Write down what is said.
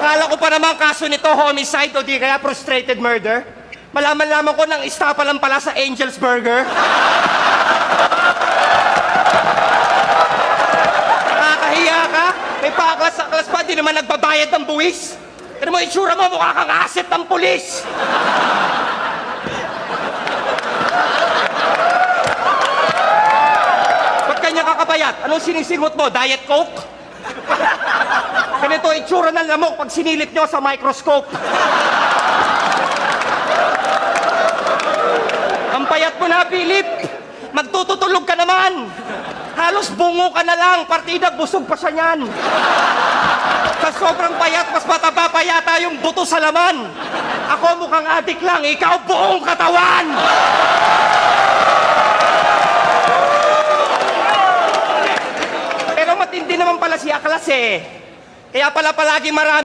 Akala ko pa naman kaso nito homicide o di kaya frustrated murder. Malaman-laman ko ng istapa lang pala sa Angel's Burger. Nakakahiya ka? May paklas-aklas pa, di naman nagbabayad ng buwis. Pero mo itsura mo, mukha kang asset ng pulis. Ba't kanya kakapayat? Anong sinisingot mo? Diet Coke? Ganito itsura ng lamok pag sinilip nyo sa microscope. Ang payat mo na, Philip. Magtututulog ka naman. Halos bungo ka na lang. Partida, busog pa siya niyan. Sa sobrang payat, mas mataba pa yata yung buto sa laman. Ako mukhang adik lang, ikaw buong katawan. Pero matindi naman pala si Aklas eh. Kaya pala palagi marami